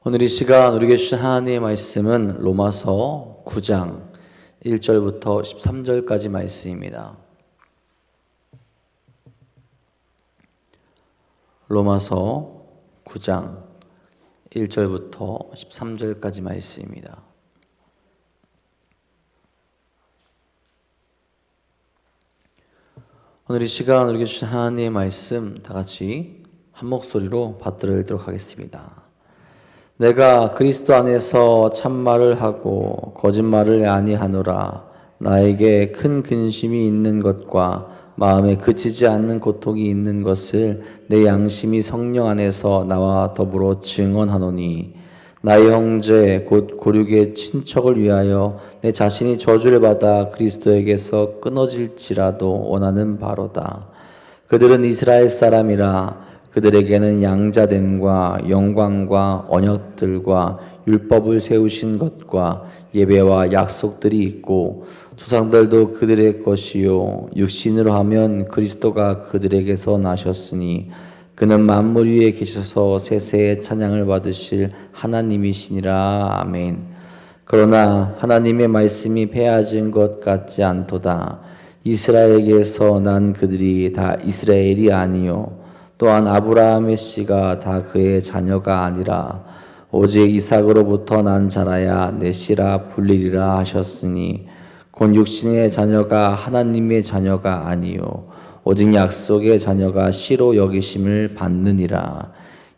오늘 이 시간 우리에게 주신 하나님의 말씀은 로마서 9장 1절부터 13절까지 말씀입니다. 로마서 9장 1절부터 13절까지 말씀입니다. 오늘 이 시간 우리에게 주신 하나님의 말씀 다 같이 한 목소리로 받들어 읽도록 하겠습니다. 내가 그리스도 안에서 참말을 하고 거짓말을 아니하노라. 나에게 큰 근심이 있는 것과 마음에 그치지 않는 고통이 있는 것을 내 양심이 성령 안에서 나와 더불어 증언하노니, 나의 형제 곧 고륙의 친척을 위하여 내 자신이 저주를 받아 그리스도에게서 끊어질지라도 원하는 바로다. 그들은 이스라엘 사람이라. 그들에게는 양자됨과 영광과 언약들과 율법을 세우신 것과 예배와 약속들이 있고, 조상들도 그들의 것이요 육신으로 하면 그리스도가 그들에게서 나셨으니 그는 만물 위에 계셔서 세세의 찬양을 받으실 하나님이시니라. 아멘. 그러나 하나님의 말씀이 패하진 것 같지 않도다. 이스라엘에게서 난 그들이 다 이스라엘이 아니요 또한 아브라함의 씨가 다 그의 자녀가 아니라 오직 이삭으로부터 난 자라야 내 씨라 불리리라 하셨으니, 곧 육신의 자녀가 하나님의 자녀가 아니요 오직 약속의 자녀가 씨로 여기심을 받느니라.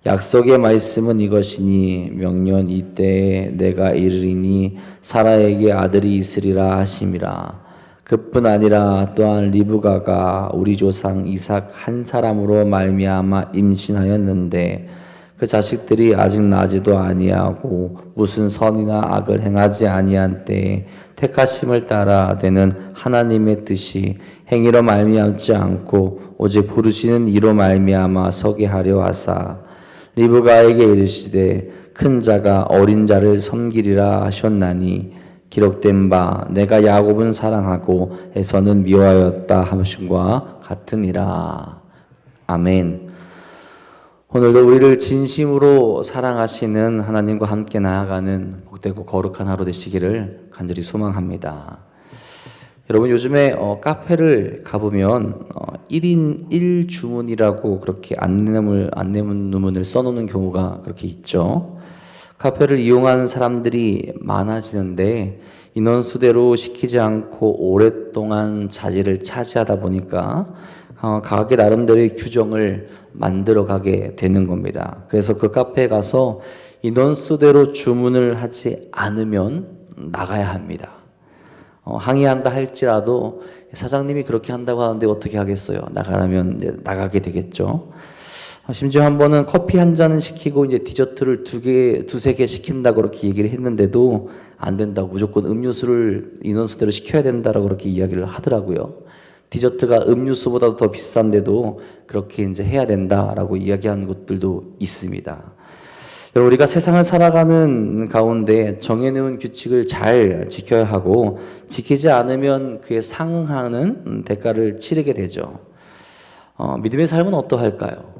약속의 말씀은 이것이니, 명년 이때에 내가 이르리니 사라에게 아들이 있으리라 하심이라. 그뿐 아니라 또한 리브가가 우리 조상 이삭 한 사람으로 말미암아 임신하였는데, 그 자식들이 아직 나지도 아니하고 무슨 선이나 악을 행하지 아니한 때에 택하심을 따라 되는 하나님의 뜻이 행위로 말미암지 않고 오직 부르시는 이로 말미암아 서게 하려 하사, 리브가에게 이르시되 큰 자가 어린 자를 섬기리라 하셨나니, 기록된 바 내가 야곱은 사랑하고 에서는 미워하였다 하심과 같으니라. 아멘. 오늘도 우리를 진심으로 사랑하시는 하나님과 함께 나아가는 복되고 거룩한 하루 되시기를 간절히 소망합니다. 여러분, 요즘에 카페를 가보면 1인 1주문이라고 그렇게 안내문을 써놓는 경우가 그렇게 있죠. 카페를 이용하는 사람들이 많아지는데 인원수대로 시키지 않고 오랫동안 자리를 차지하다 보니까 가게 나름대로의 규정을 만들어 가게 되는 겁니다. 그래서 그 카페에 가서 인원수대로 주문을 하지 않으면 나가야 합니다. 항의한다 할지라도 사장님이 그렇게 한다고 하는데 어떻게 하겠어요? 나가라면 이제 나가게 되겠죠. 심지어 한 번은 커피 한 잔은 시키고 이제 디저트를 두세 개 시킨다고 그렇게 얘기를 했는데도 안 된다고, 무조건 음료수를 인원수대로 시켜야 된다라고 그렇게 이야기를 하더라고요. 디저트가 음료수보다 더 비싼데도 그렇게 이제 해야 된다라고 이야기하는 것들도 있습니다. 여러분, 우리가 세상을 살아가는 가운데 정해놓은 규칙을 잘 지켜야 하고, 지키지 않으면 그에 상응하는 대가를 치르게 되죠. 믿음의 삶은 어떠할까요?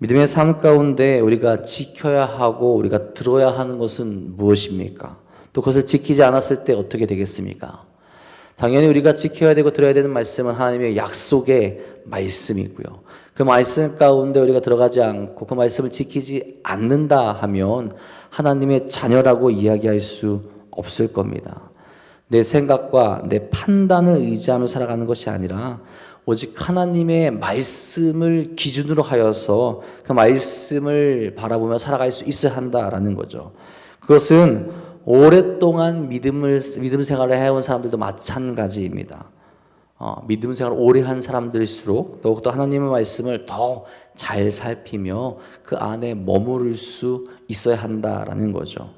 믿음의 삶 가운데 우리가 지켜야 하고 우리가 들어야 하는 것은 무엇입니까? 또 그것을 지키지 않았을 때 어떻게 되겠습니까? 당연히 우리가 지켜야 되고 들어야 되는 말씀은 하나님의 약속의 말씀이고요. 그 말씀 가운데 우리가 들어가지 않고 그 말씀을 지키지 않는다 하면 하나님의 자녀라고 이야기할 수 없을 겁니다. 내 생각과 내 판단을 의지하며 살아가는 것이 아니라 오직 하나님의 말씀을 기준으로 하여서 그 말씀을 바라보며 살아갈 수 있어야 한다라는 거죠. 그것은 오랫동안 믿음 생활을 해온 사람들도 마찬가지입니다. 믿음 생활을 오래 한 사람들일수록 더욱더 하나님의 말씀을 더 잘 살피며 그 안에 머무를 수 있어야 한다라는 거죠.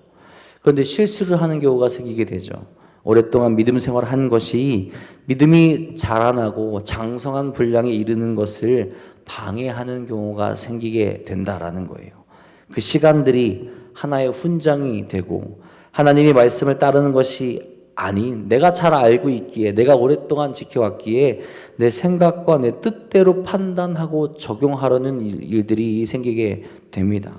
그런데 실수를 하는 경우가 생기게 되죠. 오랫동안 믿음 생활을 한 것이 믿음이 자라나고 장성한 분량에 이르는 것을 방해하는 경우가 생기게 된다라는 거예요. 그 시간들이 하나의 훈장이 되고 하나님의 말씀을 따르는 것이 아닌 내가 잘 알고 있기에, 내가 오랫동안 지켜왔기에 내 생각과 내 뜻대로 판단하고 적용하려는 일들이 생기게 됩니다.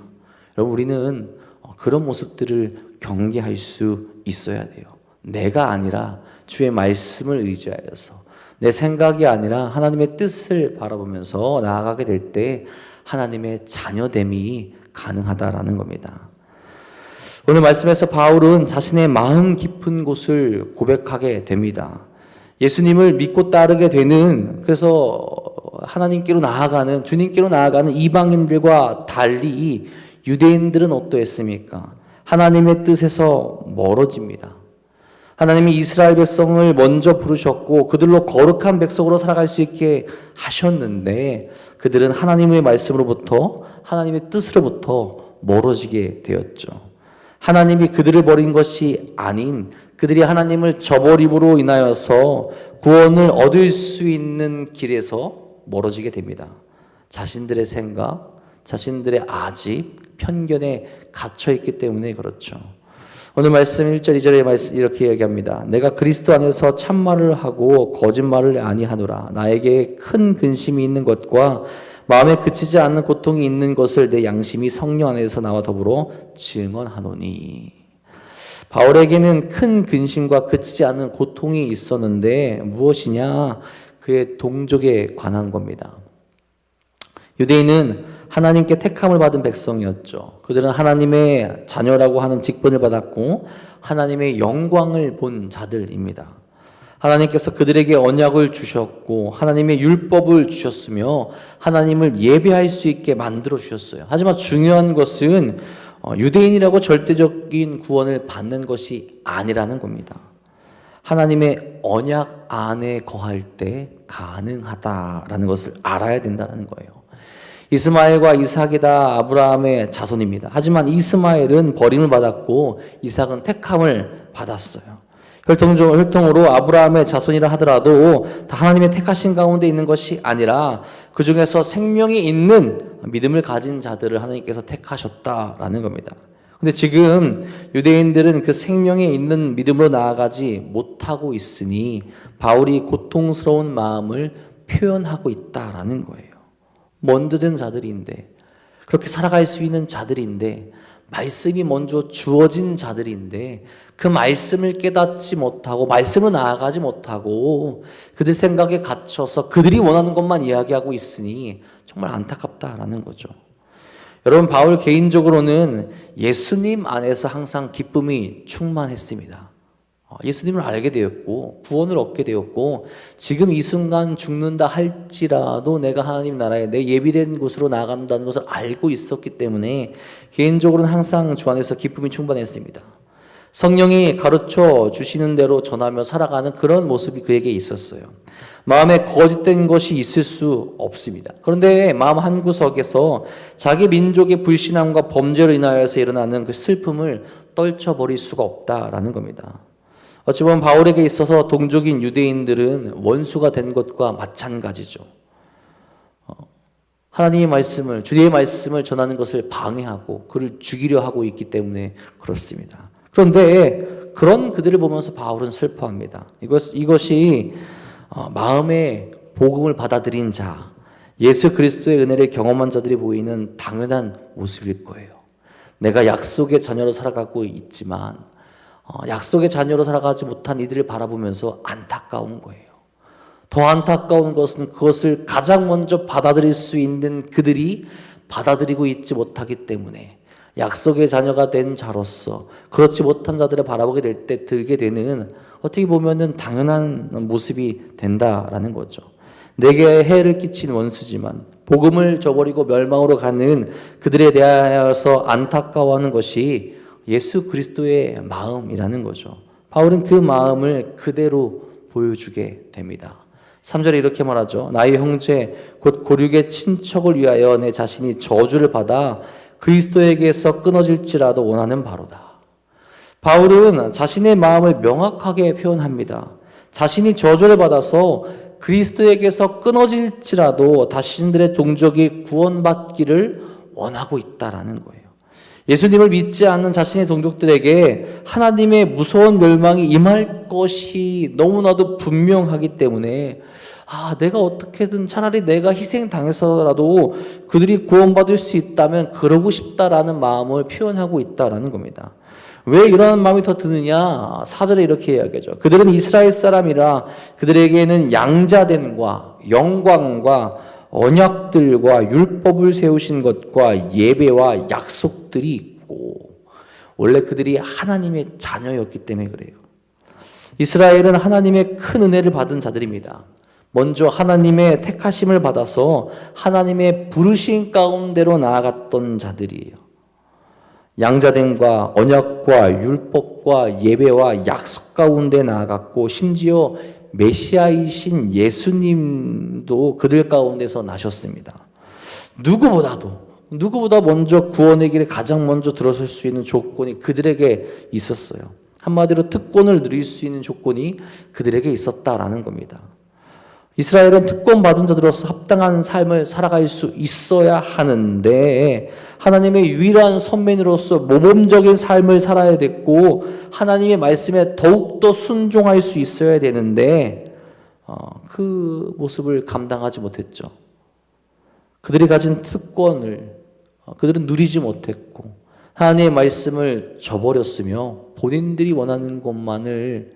여러분, 우리는 그런 모습들을 경계할 수 있어야 돼요. 내가 아니라 주의 말씀을 의지하여서, 내 생각이 아니라 하나님의 뜻을 바라보면서 나아가게 될 때 하나님의 자녀됨이 가능하다라는 겁니다. 오늘 말씀에서 바울은 자신의 마음 깊은 곳을 고백하게 됩니다. 예수님을 믿고 따르게 되는, 그래서 하나님께로 나아가는, 주님께로 나아가는 이방인들과 달리 유대인들은 어떠했습니까? 하나님의 뜻에서 멀어집니다. 하나님이 이스라엘 백성을 먼저 부르셨고 그들로 거룩한 백성으로 살아갈 수 있게 하셨는데 그들은 하나님의 말씀으로부터, 하나님의 뜻으로부터 멀어지게 되었죠. 하나님이 그들을 버린 것이 아닌 그들이 하나님을 저버림으로 인하여서 구원을 얻을 수 있는 길에서 멀어지게 됩니다. 자신들의 생각, 자신들의 아집, 편견에 갇혀있기 때문에 그렇죠. 오늘 말씀 1절 2절에 말씀 이렇게 얘기합니다. 내가 그리스도 안에서 참말을 하고 거짓말을 아니하노라. 나에게 큰 근심이 있는 것과 마음에 그치지 않는 고통이 있는 것을 내 양심이 성령 안에서 나와 더불어 증언하노니. 바울에게는 큰 근심과 그치지 않는 고통이 있었는데 무엇이냐? 그의 동족에 관한 겁니다. 유대인은 하나님께 택함을 받은 백성이었죠. 그들은 하나님의 자녀라고 하는 직분을 받았고 하나님의 영광을 본 자들입니다. 하나님께서 그들에게 언약을 주셨고 하나님의 율법을 주셨으며 하나님을 예배할 수 있게 만들어 주셨어요. 하지만 중요한 것은 유대인이라고 절대적인 구원을 받는 것이 아니라는 겁니다. 하나님의 언약 안에 거할 때 가능하다라는 것을 알아야 된다는 거예요. 이스마엘과 이삭이 다 아브라함의 자손입니다. 하지만 이스마엘은 버림을 받았고 이삭은 택함을 받았어요. 혈통으로 아브라함의 자손이라 하더라도 다 하나님의 택하신 가운데 있는 것이 아니라 그 중에서 생명이 있는 믿음을 가진 자들을 하나님께서 택하셨다라는 겁니다. 근데 지금 유대인들은 그 생명에 있는 믿음으로 나아가지 못하고 있으니 바울이 고통스러운 마음을 표현하고 있다라는 거예요. 먼저된 자들인데, 그렇게 살아갈 수 있는 자들인데, 말씀이 먼저 주어진 자들인데 그 말씀을 깨닫지 못하고 말씀으로 나아가지 못하고 그들 생각에 갇혀서 그들이 원하는 것만 이야기하고 있으니 정말 안타깝다라는 거죠. 여러분, 바울 개인적으로는 예수님 안에서 항상 기쁨이 충만했습니다. 예수님을 알게 되었고 구원을 얻게 되었고 지금 이 순간 죽는다 할지라도 내가 하나님 나라에 내 예비된 곳으로 나아간다는 것을 알고 있었기 때문에 개인적으로는 항상 주 안에서 기쁨이 충만했습니다. 성령이 가르쳐 주시는 대로 전하며 살아가는 그런 모습이 그에게 있었어요. 마음에 거짓된 것이 있을 수 없습니다. 그런데 마음 한구석에서 자기 민족의 불신앙과 범죄로 인하여서 일어나는 그 슬픔을 떨쳐버릴 수가 없다라는 겁니다. 어찌 보면 바울에게 있어서 동족인 유대인들은 원수가 된 것과 마찬가지죠. 하나님의 말씀을, 주의 말씀을 전하는 것을 방해하고 그를 죽이려 하고 있기 때문에 그렇습니다. 그런데 그런 그들을 보면서 바울은 슬퍼합니다. 이것이 마음의 복음을 받아들인 자, 예수 그리스도의 은혜를 경험한 자들이 보이는 당연한 모습일 거예요. 내가 약속의 자녀로 살아가고 있지만 약속의 자녀로 살아가지 못한 이들을 바라보면서 안타까운 거예요. 더 안타까운 것은 그것을 가장 먼저 받아들일 수 있는 그들이 받아들이고 있지 못하기 때문에 약속의 자녀가 된 자로서 그렇지 못한 자들을 바라보게 될 때 들게 되는 어떻게 보면은 당연한 모습이 된다라는 거죠. 내게 해를 끼친 원수지만 복음을 저버리고 멸망으로 가는 그들에 대하여서 안타까워하는 것이 예수 그리스도의 마음이라는 거죠. 바울은 그 마음을 그대로 보여주게 됩니다. 3절에 이렇게 말하죠. 나의 형제 곧 고륙의 친척을 위하여 내 자신이 저주를 받아 그리스도에게서 끊어질지라도 원하는 바로다. 바울은 자신의 마음을 명확하게 표현합니다. 자신이 저주를 받아서 그리스도에게서 끊어질지라도 자신들의 동족이 구원받기를 원하고 있다라는 거예요. 예수님을 믿지 않는 자신의 동족들에게 하나님의 무서운 멸망이 임할 것이 너무나도 분명하기 때문에 내가 어떻게든 차라리 내가 희생당해서라도 그들이 구원받을 수 있다면 그러고 싶다라는 마음을 표현하고 있다라는 겁니다. 왜 이런 마음이 더 드느냐? 4절에 이렇게 이야기하죠. 그들은 이스라엘 사람이라 그들에게는 양자됨과 영광과 언약들과 율법을 세우신 것과 예배와 약속들이 있고, 원래 그들이 하나님의 자녀였기 때문에 그래요. 이스라엘은 하나님의 큰 은혜를 받은 자들입니다. 먼저 하나님의 택하심을 받아서 하나님의 부르신 가운데로 나아갔던 자들이에요. 양자됨과 언약과 율법과 예배와 약속 가운데 나아갔고, 심지어 메시아이신 예수님도 그들 가운데서 나셨습니다. 누구보다 먼저 구원의 길에 가장 먼저 들어설 수 있는 조건이 그들에게 있었어요. 한마디로 특권을 누릴 수 있는 조건이 그들에게 있었다라는 겁니다. 이스라엘은 특권받은 자들로서 합당한 삶을 살아갈 수 있어야 하는데, 하나님의 유일한 선민으로서 모범적인 삶을 살아야 됐고, 하나님의 말씀에 더욱더 순종할 수 있어야 되는데, 그 모습을 감당하지 못했죠. 그들이 가진 특권을 그들은 누리지 못했고, 하나님의 말씀을 저버렸으며, 본인들이 원하는 것만을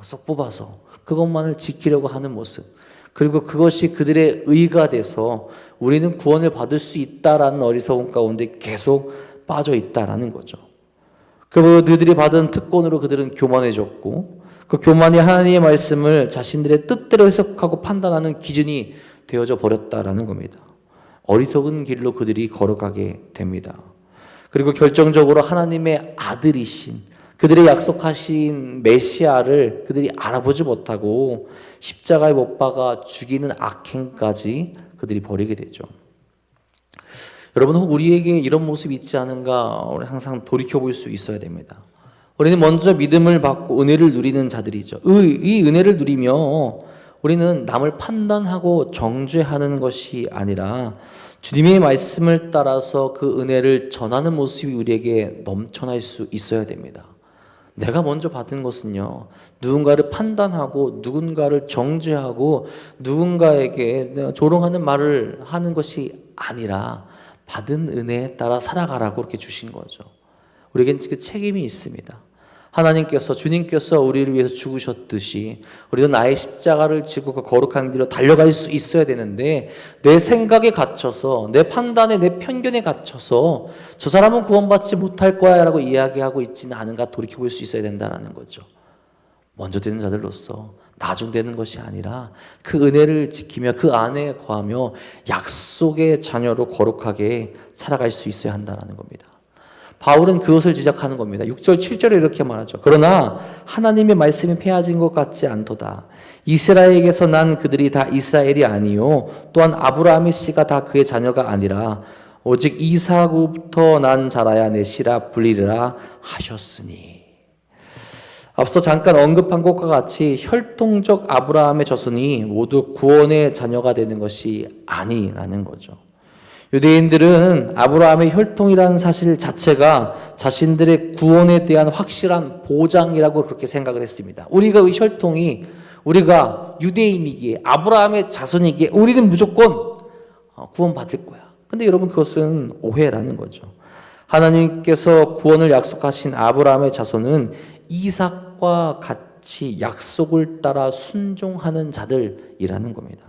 쏙 뽑아서 그것만을 지키려고 하는 모습, 그리고 그것이 그들의 의가 돼서 우리는 구원을 받을 수 있다라는 어리석음 가운데 계속 빠져 있다라는 거죠. 그들이 받은 특권으로 그들은 교만해졌고, 그 교만이 하나님의 말씀을 자신들의 뜻대로 해석하고 판단하는 기준이 되어져 버렸다라는 겁니다. 어리석은 길로 그들이 걸어가게 됩니다. 그리고 결정적으로 하나님의 아들이신, 그들의 약속하신 메시아를 그들이 알아보지 못하고 십자가에 못 박아 죽이는 악행까지 그들이 벌이게 되죠. 여러분, 혹 우리에게 이런 모습이 있지 않은가 우리 항상 돌이켜볼 수 있어야 됩니다. 우리는 먼저 믿음을 받고 은혜를 누리는 자들이죠. 이 은혜를 누리며 우리는 남을 판단하고 정죄하는 것이 아니라 주님의 말씀을 따라서 그 은혜를 전하는 모습이 우리에게 넘쳐날 수 있어야 됩니다. 내가 먼저 받은 것은요, 누군가를 판단하고 누군가를 정죄하고 누군가에게 조롱하는 말을 하는 것이 아니라 받은 은혜에 따라 살아가라고 그렇게 주신 거죠. 우리에겐 그 책임이 있습니다. 하나님께서, 주님께서 우리를 위해서 죽으셨듯이 우리도 나의 십자가를 지고 그 거룩한 길로 달려갈 수 있어야 되는데, 내 생각에 갇혀서, 내 판단에, 내 편견에 갇혀서 저 사람은 구원받지 못할 거야 라고 이야기하고 있지는 않은가 돌이켜볼 수 있어야 된다는 거죠. 먼저 되는 자들로서 나중되는 것이 아니라 그 은혜를 지키며 그 안에 거하며 약속의 자녀로 거룩하게 살아갈 수 있어야 한다는 겁니다. 바울은 그것을 지적하는 겁니다. 6절, 7절에 이렇게 말하죠. 그러나 하나님의 말씀이 폐하진 것 같지 않도다. 이스라엘에게서 난 그들이 다 이스라엘이 아니요, 또한 아브라함의 씨가 다 그의 자녀가 아니라 오직 이삭으로부터 난 자라야 내 씨라 불리리라 하셨으니. 앞서 잠깐 언급한 것과 같이 혈통적 아브라함의 자손이 모두 구원의 자녀가 되는 것이 아니라는 거죠. 유대인들은 아브라함의 혈통이라는 사실 자체가 자신들의 구원에 대한 확실한 보장이라고 그렇게 생각을 했습니다. 우리가 이 혈통이, 우리가 유대인이기에, 아브라함의 자손이기에 우리는 무조건 구원받을 거야. 근데 여러분, 그것은 오해라는 거죠. 하나님께서 구원을 약속하신 아브라함의 자손은 이삭과 같이 약속을 따라 순종하는 자들이라는 겁니다.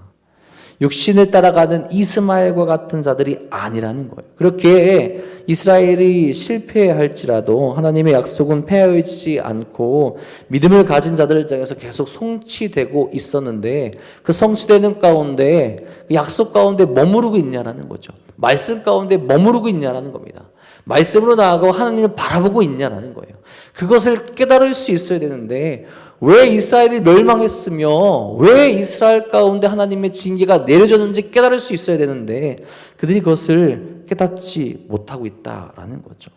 육신을 따라가는 이스마엘과 같은 자들이 아니라는 거예요. 그렇게 이스라엘이 실패할지라도 하나님의 약속은 폐하여있지 않고 믿음을 가진 자들을 향해서 계속 성취되고 있었는데, 그 성취되는 가운데, 약속 가운데 머무르고 있냐라는 거죠. 말씀 가운데 머무르고 있냐라는 겁니다. 말씀으로 나아가고 하나님을 바라보고 있냐라는 거예요. 그것을 깨달을 수 있어야 되는데, 왜 이스라엘이 멸망했으며 왜 이스라엘 가운데 하나님의 징계가 내려졌는지 깨달을 수 있어야 되는데, 그들이 그것을 깨닫지 못하고 있다라는 거죠.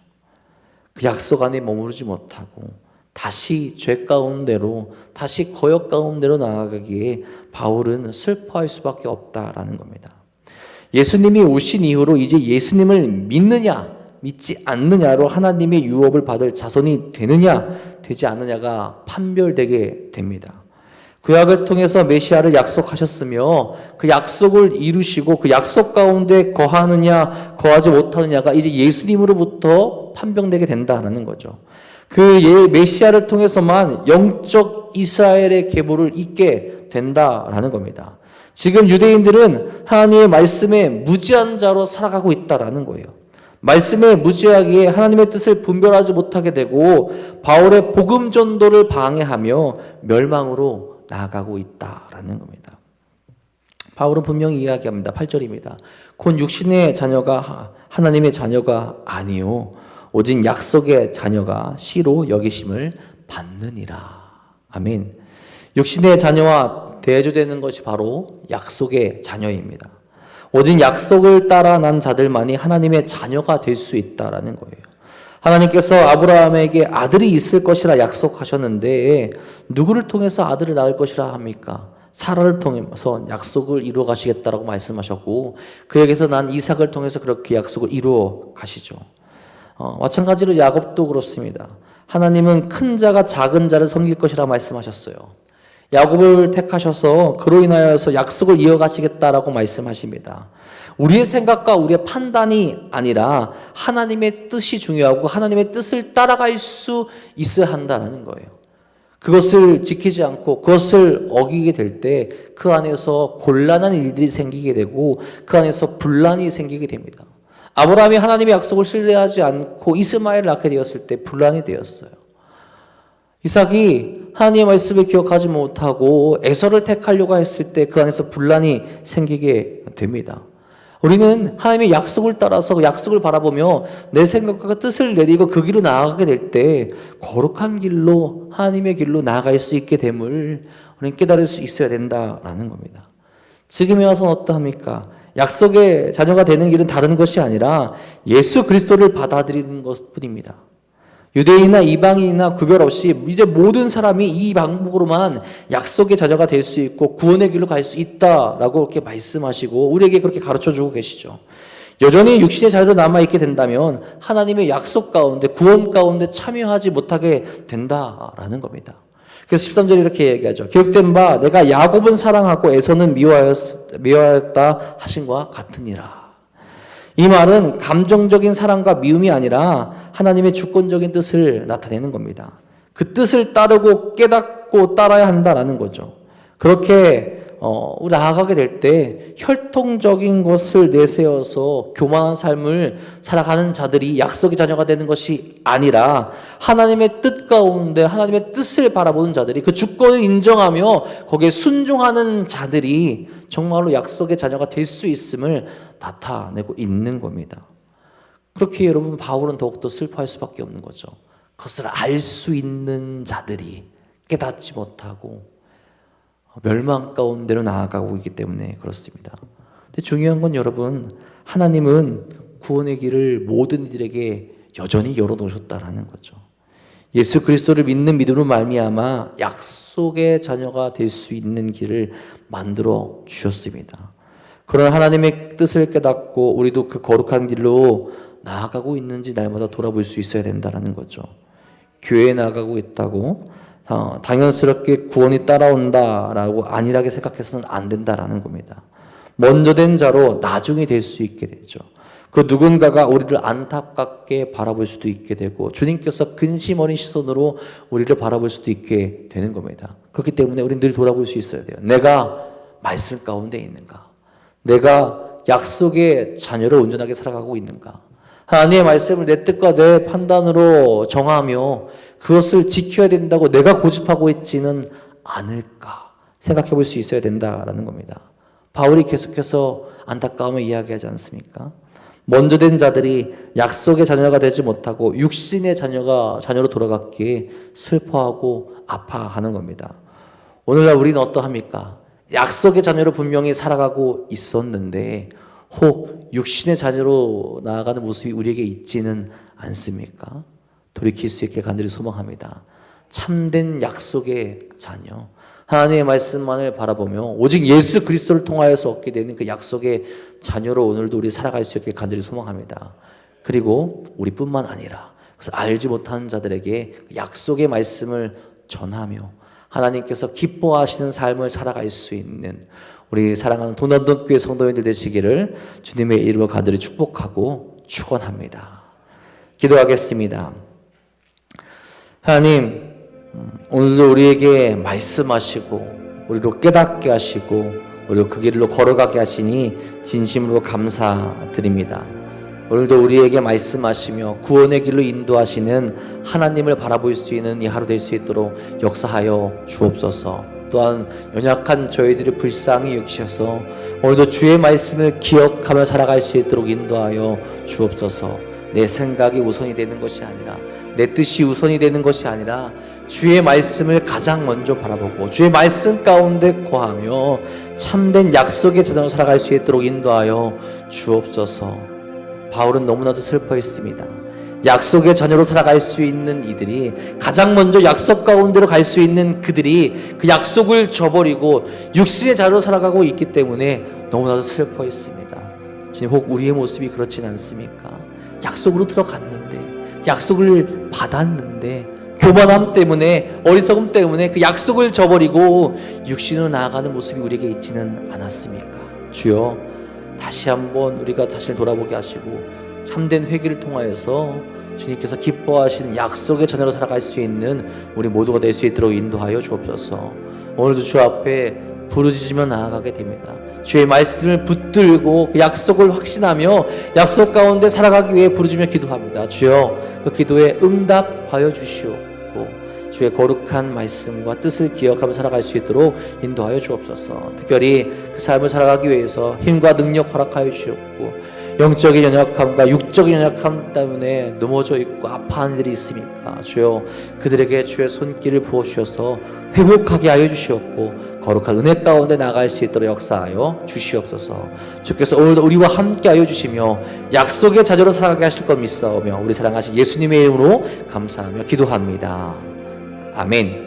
그 약속 안에 머무르지 못하고 다시 죄 가운데로, 다시 거역 가운데로 나아가기에 바울은 슬퍼할 수밖에 없다라는 겁니다. 예수님이 오신 이후로 이제 예수님을 믿느냐 믿지 않느냐로 하나님의 유업을 받을 자손이 되느냐 되지 않느냐가 판별되게 됩니다. 구약을 통해서 메시아를 약속하셨으며 그 약속을 이루시고 그 약속 가운데 거하느냐 거하지 못하느냐가 이제 예수님으로부터 판명되게 된다는 거죠. 그 메시아를 통해서만 영적 이스라엘의 계보를 잇게 된다라는 겁니다. 지금 유대인들은 하나님의 말씀에 무지한 자로 살아가고 있다라는 거예요. 말씀에 무지하기에 하나님의 뜻을 분별하지 못하게 되고 바울의 복음 전도를 방해하며 멸망으로 나아가고 있다라는 겁니다. 바울은 분명히 이야기합니다. 8절입니다. 곧 육신의 자녀가 하나님의 자녀가 아니요 오직 약속의 자녀가 씨로 여기심을 받느니라. 아멘. 육신의 자녀와 대조되는 것이 바로 약속의 자녀입니다. 오직 약속을 따라 난 자들만이 하나님의 자녀가 될 수 있다라는 거예요. 하나님께서 아브라함에게 아들이 있을 것이라 약속하셨는데 누구를 통해서 아들을 낳을 것이라 합니까? 사라를 통해서 약속을 이루어 가시겠다라고 말씀하셨고 그에게서 난 이삭을 통해서 그렇게 약속을 이루어 가시죠. 마찬가지로 야곱도 그렇습니다. 하나님은 큰 자가 작은 자를 섬길 것이라 말씀하셨어요. 야곱을 택하셔서 그로 인하여서 약속을 이어가시겠다라고 말씀하십니다. 우리의 생각과 우리의 판단이 아니라 하나님의 뜻이 중요하고 하나님의 뜻을 따라갈 수 있어야 한다는 거예요. 그것을 지키지 않고 그것을 어기게 될 때 그 안에서 곤란한 일들이 생기게 되고 그 안에서 분란이 생기게 됩니다. 아브라함이 하나님의 약속을 신뢰하지 않고 이스마엘을 낳게 되었을 때 분란이 되었어요. 이삭이 하나님의 말씀을 기억하지 못하고 에서를 택하려고 했을 때 그 안에서 분란이 생기게 됩니다. 우리는 하나님의 약속을 따라서 그 약속을 바라보며 내 생각과 그 뜻을 내리고 그 길로 나아가게 될 때 거룩한 길로 하나님의 길로 나아갈 수 있게 됨을 우리는 깨달을 수 있어야 된다라는 겁니다. 지금에 와서는 어떠합니까? 약속의 자녀가 되는 길은 다른 것이 아니라 예수 그리스도를 받아들이는 것뿐입니다. 유대인이나 이방인이나 구별 없이 이제 모든 사람이 이 방법으로만 약속의 자녀가 될 수 있고 구원의 길로 갈 수 있다라고 이렇게 말씀하시고 우리에게 그렇게 가르쳐주고 계시죠. 여전히 육신의 자녀로 남아있게 된다면 하나님의 약속 가운데 구원 가운데 참여하지 못하게 된다라는 겁니다. 그래서 13절에 이렇게 얘기하죠. 기록된 바 내가 야곱은 사랑하고 에서는 미워하였다 하신과 같으니라. 이 말은 감정적인 사랑과 미움이 아니라 하나님의 주권적인 뜻을 나타내는 겁니다. 그 뜻을 따르고 깨닫고 따라야 한다라는 거죠. 그렇게 나아가게 될 때 혈통적인 것을 내세워서 교만한 삶을 살아가는 자들이 약속의 자녀가 되는 것이 아니라 하나님의 뜻 가운데 하나님의 뜻을 바라보는 자들이 그 주권을 인정하며 거기에 순종하는 자들이 정말로 약속의 자녀가 될 수 있음을 나타내고 있는 겁니다. 그렇게 여러분 바울은 더욱더 슬퍼할 수밖에 없는 거죠. 그것을 알 수 있는 자들이 깨닫지 못하고 멸망 가운데로 나아가고 있기 때문에 그렇습니다. 근데 중요한 건 여러분, 하나님은 구원의 길을 모든 이들에게 여전히 열어놓으셨다라는 거죠. 예수 그리스도를 믿는 믿음으로 말미암아 약속의 자녀가 될 수 있는 길을 만들어 주셨습니다. 그런 하나님의 뜻을 깨닫고 우리도 그 거룩한 길로 나아가고 있는지 날마다 돌아볼 수 있어야 된다는 거죠. 교회에 나아가고 있다고 당연스럽게 구원이 따라온다라고 안일하게 생각해서는 안 된다라는 겁니다. 먼저 된 자로 나중에 될 수 있게 되죠. 그 누군가가 우리를 안타깝게 바라볼 수도 있게 되고 주님께서 근심 어린 시선으로 우리를 바라볼 수도 있게 되는 겁니다. 그렇기 때문에 우리는 늘 돌아볼 수 있어야 돼요. 내가 말씀 가운데 있는가? 내가 약속의 자녀를 온전하게 살아가고 있는가? 하나님의 말씀을 내 뜻과 내 판단으로 정하며 그것을 지켜야 된다고 내가 고집하고 있지는 않을까 생각해 볼 수 있어야 된다라는 겁니다. 바울이 계속해서 안타까움을 이야기하지 않습니까? 먼저 된 자들이 약속의 자녀가 되지 못하고 육신의 자녀로 돌아갔기에 슬퍼하고 아파하는 겁니다. 오늘날 우리는 어떠합니까? 약속의 자녀로 분명히 살아가고 있었는데 혹 육신의 자녀로 나아가는 모습이 우리에게 있지는 않습니까? 돌이킬 수 있게 간절히 소망합니다. 참된 약속의 자녀, 하나님의 말씀만을 바라보며 오직 예수 그리스도를 통하여서 얻게 되는 그 약속의 자녀로 오늘도 우리 살아갈 수 있게 간절히 소망합니다. 그리고 우리뿐만 아니라 그래서 알지 못하는 자들에게 약속의 말씀을 전하며 하나님께서 기뻐하시는 삶을 살아갈 수 있는 우리 사랑하는 도남동교회 성도님들 되시기를 주님의 이름으로 간절히 축복하고 축원합니다. 기도하겠습니다. 하나님, 오늘도 우리에게 말씀하시고 우리로 깨닫게 하시고 우리로 그 길로 걸어가게 하시니 진심으로 감사드립니다. 오늘도 우리에게 말씀하시며 구원의 길로 인도하시는 하나님을 바라볼 수 있는 이 하루 될 수 있도록 역사하여 주옵소서. 또한 연약한 저희들을 불쌍히 여기셔서 오늘도 주의 말씀을 기억하며 살아갈 수 있도록 인도하여 주옵소서. 내 생각이 우선이 되는 것이 아니라 내 뜻이 우선이 되는 것이 아니라 주의 말씀을 가장 먼저 바라보고 주의 말씀 가운데 거하며 참된 약속의 자녀로 살아갈 수 있도록 인도하여 주옵소서. 바울은 너무나도 슬퍼했습니다. 약속의 자녀로 살아갈 수 있는 이들이 가장 먼저 약속 가운데로 갈 수 있는 그들이 그 약속을 저버리고 육신의 자녀로 살아가고 있기 때문에 너무나도 슬퍼했습니다. 주님, 혹 우리의 모습이 그렇진 않습니까? 약속으로 들어갔는데 약속을 받았는데 교만함 때문에 어리석음 때문에 그 약속을 저버리고 육신으로 나아가는 모습이 우리에게 있지는 않았습니까? 주여, 다시 한번 우리가 자신을 돌아보게 하시고 참된 회개를 통하여서 주님께서 기뻐하시는 약속의 자녀로 살아갈 수 있는 우리 모두가 될 수 있도록 인도하여 주옵소서. 오늘도 주 앞에 부르짖으며 나아가게 됩니다. 주의 말씀을 붙들고 그 약속을 확신하며 약속 가운데 살아가기 위해 부르짖으며 기도합니다. 주여, 그 기도에 응답하여 주시옵고 주의 거룩한 말씀과 뜻을 기억하며 살아갈 수 있도록 인도하여 주옵소서. 특별히 그 삶을 살아가기 위해서 힘과 능력 허락하여 주시옵고 영적인 연약함과 육적인 연약함 때문에 넘어져 있고 아파하는 일이 있습니까? 주여, 그들에게 주의 손길을 부어주셔서 회복하게 하여 주시옵고 거룩한 은혜 가운데 나갈 수 있도록 역사하여 주시옵소서. 주께서 오늘도 우리와 함께 하여 주시며 약속의 자녀로 살아가게 하실 것 믿사오며 우리 사랑하신 예수님의 이름으로 감사하며 기도합니다. 아멘.